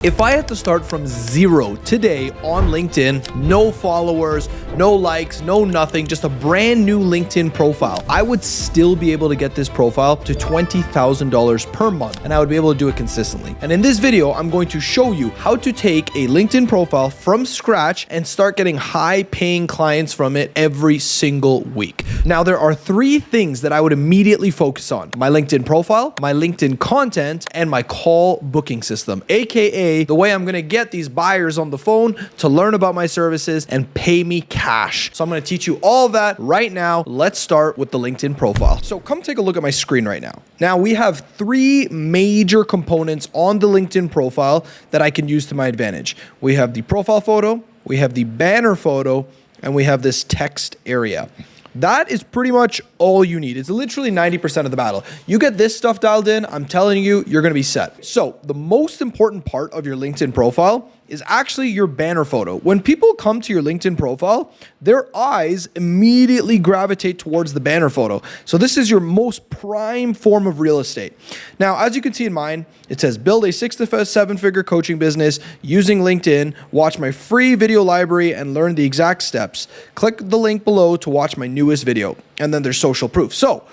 If I had to start from zero today on LinkedIn, no followers, no likes, no nothing, just a brand new LinkedIn profile, I would still be able to get this profile to $20,000 per month, and I would be able to do it consistently. And in this video, I'm going to show you how to take a LinkedIn profile from scratch and start getting high paying clients from it every single week. Now, there are three things that I would immediately focus on: my LinkedIn profile, my LinkedIn content, and my call booking system, AKA the way I'm gonna get these buyers on the phone to learn about my services and pay me cash. So I'm gonna teach you all of that right now. Let's start with the LinkedIn profile. So come take a look at my screen right now. Now we have three major components on the LinkedIn profile that I can use to my advantage. We have the profile photo, we have the banner photo, and we have this text area. That is pretty much all you need. It's literally 90% of the battle. You get this stuff dialed in, I'm telling you, you're gonna be set. So the most important part of your LinkedIn profile is actually your banner photo. When people come to your LinkedIn profile, their eyes immediately gravitate towards the banner photo. So this is your most prime form of real estate. Now, as you can see in mine, it says build a 6 to 7-figure coaching business using LinkedIn, watch my free video library and learn the exact steps. Click the link below to watch my newest video. And then there's social proof. So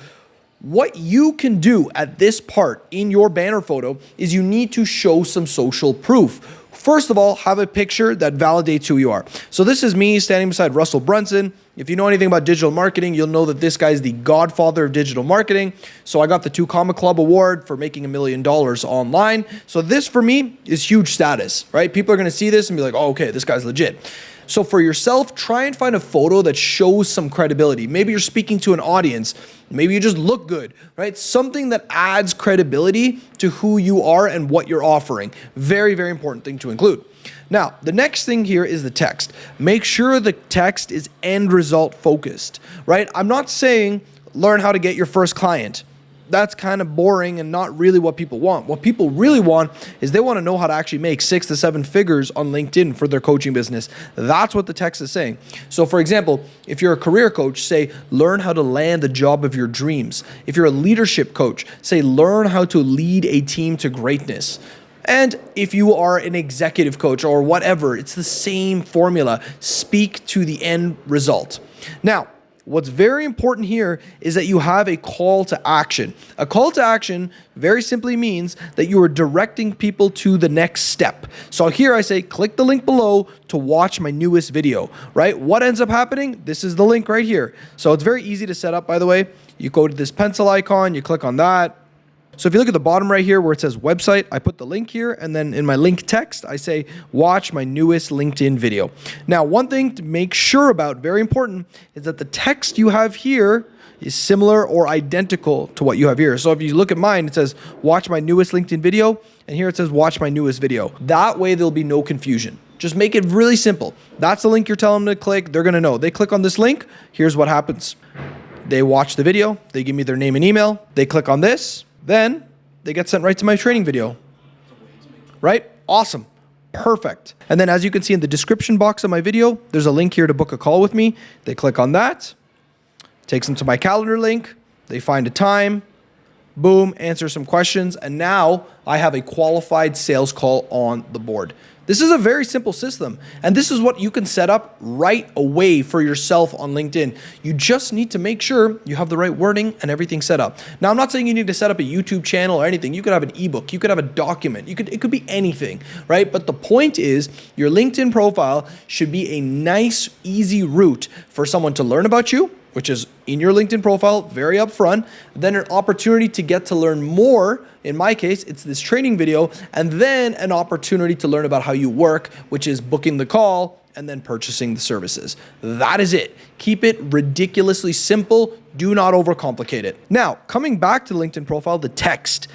what you can do at this part in your banner photo is you need to show some social proof. First of all, have a picture that validates who you are. So this is me standing beside Russell Brunson. If you know anything about digital marketing, you'll know that this guy is the godfather of digital marketing. So I got the 2 Comma Club award for making $1 million online. So this for me is huge status, right? People are gonna see this and be like, oh, okay, this guy's legit. So for yourself, try and find a photo that shows some credibility. Maybe you're speaking to an audience. Maybe you just look good, right? Something that adds credibility to who you are and what you're offering. Very, very important thing to include. Now, the next thing here is the text. Make sure the text is end result focused, right? I'm not saying learn how to get your first client. That's kind of boring and not really what people want. What people really want is they want to know how to actually make 6 to 7 figures on LinkedIn for their coaching business. That's what the text is saying. So for example, if you're a career coach, say, learn how to land the job of your dreams. If you're a leadership coach, say, learn how to lead a team to greatness. And if you are an executive coach or whatever, it's the same formula. Speak to the end result. Now, what's very important here is that you have a call to action. A call to action very simply means that you are directing people to the next step. So here I say, click the link below to watch my newest video, right? What ends up happening? This is the link right here. So it's very easy to set up, by the way. You go to this pencil icon, you click on that. So if you look at the bottom right here where it says website, I put the link here, and then in my link text, I say, watch my newest LinkedIn video. Now, one thing to make sure about, very important, is that the text you have here is similar or identical to what you have here. So if you look at mine, it says, watch my newest LinkedIn video, and here it says, watch my newest video. That way there'll be no confusion. Just make it really simple. That's the link you're telling them to click. They're gonna know. They click on this link, here's what happens. They watch the video, they give me their name and email, they click on this, then they get sent right to my training video, right? Awesome, perfect. And then as you can see in the description box of my video, there's a link here to book a call with me. They click on that, takes them to my calendar link. They find a time, boom, answer some questions. And now I have a qualified sales call on the board. This is a very simple system, and this is what you can set up right away for yourself on LinkedIn. You just need to make sure you have the right wording and everything set up. Now, I'm not saying you need to set up a YouTube channel or anything. You could have an ebook, you could have a document, it could be anything, right? But the point is your LinkedIn profile should be a nice, easy route for someone to learn about you, which is in your LinkedIn profile, very upfront, then an opportunity to get to learn more. In my case, it's this training video, and then an opportunity to learn about how you work, which is booking the call and then purchasing the services. That is it. Keep it ridiculously simple. Do not overcomplicate it. Now, coming back to the LinkedIn profile, the text.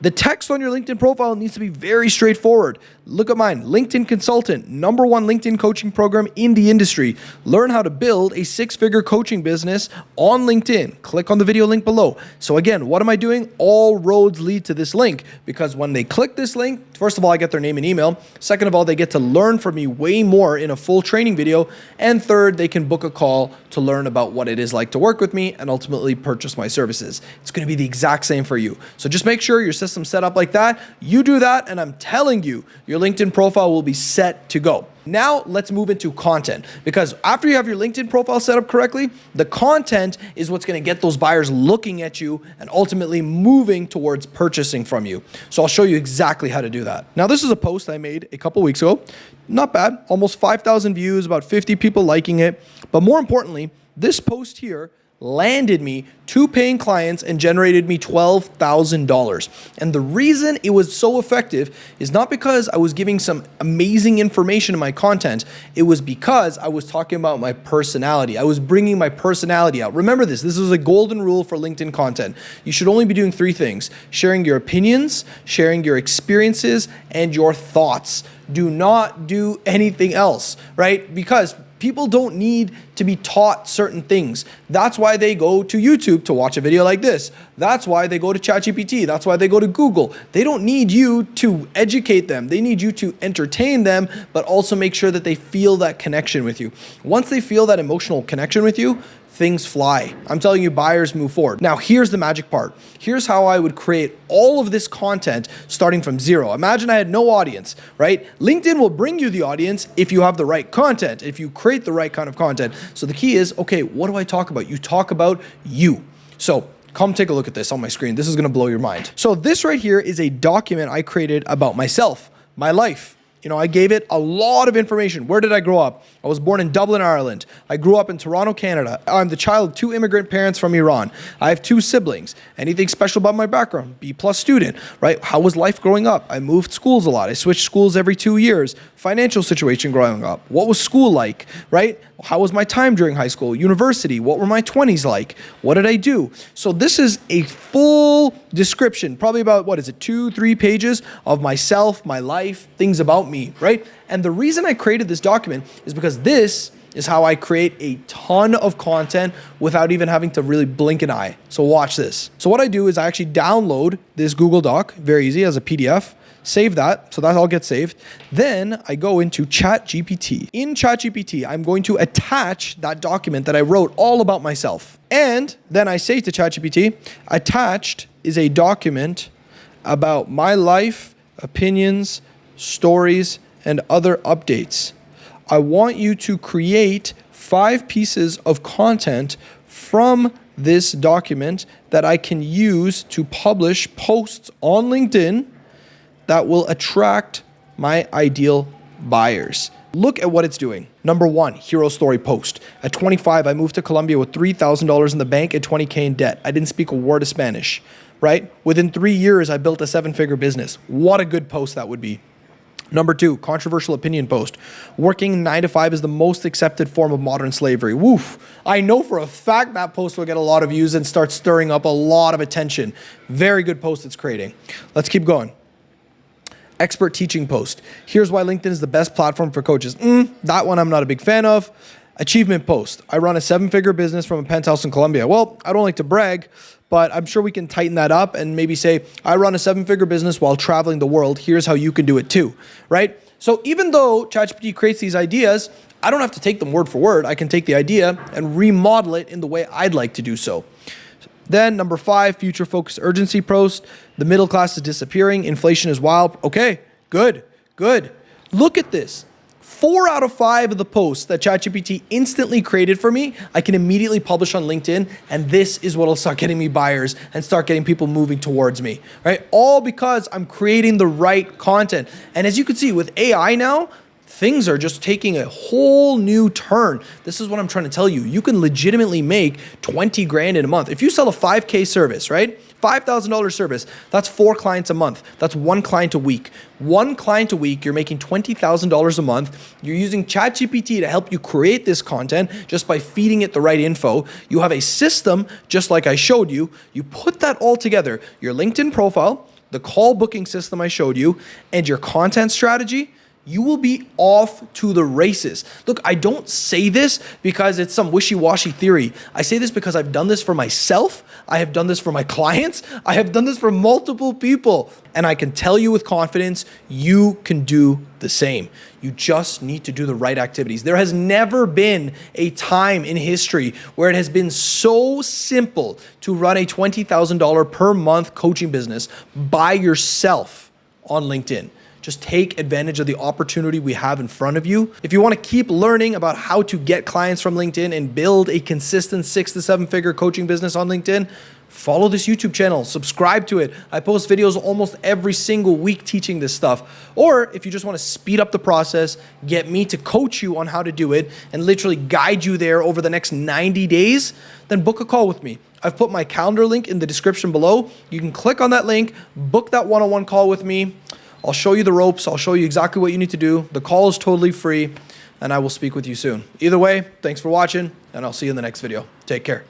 The text on your LinkedIn profile needs to be very straightforward. Look at mine, LinkedIn consultant, #1 LinkedIn coaching program in the industry. Learn how to build a 6-figure coaching business on LinkedIn. Click on the video link below. So again, what am I doing? All roads lead to this link, because when they click this link, first of all, I get their name and email. Second of all, they get to learn from me way more in a full training video. And third, they can book a call to learn about what it is like to work with me and ultimately purchase my services. It's going to be the exact same for you. So just make sure your system system set up like that, you do that, and I'm telling you, your LinkedIn profile will be set to go. Now let's move into content, because after you have your LinkedIn profile set up correctly, the content is what's going to get those buyers looking at you and ultimately moving towards purchasing from you. So I'll show you exactly how to do that. Now, this is a post I made a couple weeks ago. Not bad, almost 5,000 views, about 50 people liking it. But more importantly, this post here landed me 2 paying clients and generated me $12,000. And the reason it was so effective is not because I was giving some amazing information in my content. It was because I was talking about my personality. I was bringing my personality out. Remember this is a golden rule for LinkedIn content. You should only be doing 3 things: sharing your opinions, sharing your experiences, and your thoughts. Do not do anything else, right? Because people don't need to be taught certain things. That's why they go to YouTube to watch a video like this. That's why they go to ChatGPT. That's why they go to Google. They don't need you to educate them. They need you to entertain them, but also make sure that they feel that connection with you. Once they feel that emotional connection with you, things fly. I'm telling you, buyers move forward. Now, here's the magic part. Here's how I would create all of this content starting from zero. Imagine I had no audience, right? LinkedIn will bring you the audience if you have the right content, if you create the right kind of content. So the key is, okay, what do I talk about? You talk about you. So come take a look at this on my screen. This is going to blow your mind. So this right here is a document I created about myself, my life. You know, I gave it a lot of information. Where did I grow up? I was born in Dublin, Ireland. I grew up in Toronto, Canada. I'm the child of 2 immigrant parents from Iran. I have 2 siblings. Anything special about my background? B+ student, right? How was life growing up? I moved schools a lot. I switched schools every 2 years. Financial situation growing up. What was school like, right? How was my time during high school, university? What were my 20s like? What did I do? So this is a full description, probably about, 2-3 pages of myself, my life, things about me, right? And the reason I created this document is because this is how I create a ton of content without even having to really blink an eye. So watch this. So what I do is I actually download this Google Doc, very easy, as a PDF. Save that, so that all gets saved. Then I go into ChatGPT. In ChatGPT, I'm going to attach that document that I wrote all about myself. And then I say to ChatGPT, attached is a document about my life, opinions, stories, and other updates. I want you to create 5 pieces of content from this document that I can use to publish posts on LinkedIn that will attract my ideal buyers. Look at what it's doing. Number 1, hero story post. At 25, I moved to Colombia with $3,000 in the bank and $20K in debt. I didn't speak a word of Spanish, right? Within 3 years, I built a 7-figure business. What a good post that would be. Number 2, controversial opinion post. Working 9 to 5 is the most accepted form of modern slavery. Woof. I know for a fact that post will get a lot of views and start stirring up a lot of attention. Very good post it's creating. Let's keep going. Expert teaching post. Here's why LinkedIn is the best platform for coaches. That one I'm not a big fan of. Achievement post. I run a 7-figure business from a penthouse in Colombia. Well, I don't like to brag, but I'm sure we can tighten that up and maybe say, I run a 7-figure business while traveling the world. Here's how you can do it too, right? So even though ChatGPT creates these ideas, I don't have to take them word for word. I can take the idea and remodel it in the way I'd like to do so. Then number 5, future focused urgency post. The middle class is disappearing. Inflation is wild. Okay, good. Look at this. 4 out of 5 of the posts that ChatGPT instantly created for me, I can immediately publish on LinkedIn, and this is what will start getting me buyers and start getting people moving towards me, right? All because I'm creating the right content. And as you can see with AI now, things are just taking a whole new turn. This is what I'm trying to tell you. You can legitimately make 20 grand in a month. If you sell a 5K service, right? $5,000 service, that's 4 clients a month. That's 1 client a week. 1 client a week, you're making $20,000 a month. You're using ChatGPT to help you create this content just by feeding it the right info. You have a system, just like I showed you. You put that all together, your LinkedIn profile, the call booking system I showed you, and your content strategy. you will be off to the races. Look, I don't say this because it's some wishy-washy theory. I say this because I've done this for myself. I have done this for my clients. I have done this for multiple people. And I can tell you with confidence, you can do the same. You just need to do the right activities. There has never been a time in history where it has been so simple to run a $20,000 per month coaching business by yourself on LinkedIn. Just take advantage of the opportunity we have in front of you. If you want to keep learning about how to get clients from LinkedIn and build a consistent 6 to 7 figure coaching business on LinkedIn, follow this YouTube channel, subscribe to it. I post videos almost every single week teaching this stuff. Or if you just want to speed up the process, get me to coach you on how to do it and literally guide you there over the next 90 days, then book a call with me. I've put my calendar link in the description below. You can click on that link, book that one-on-one call with me. I'll show you the ropes. I'll show you exactly what you need to do. The call is totally free, and I will speak with you soon. Either way, thanks for watching, and I'll see you in the next video. Take care.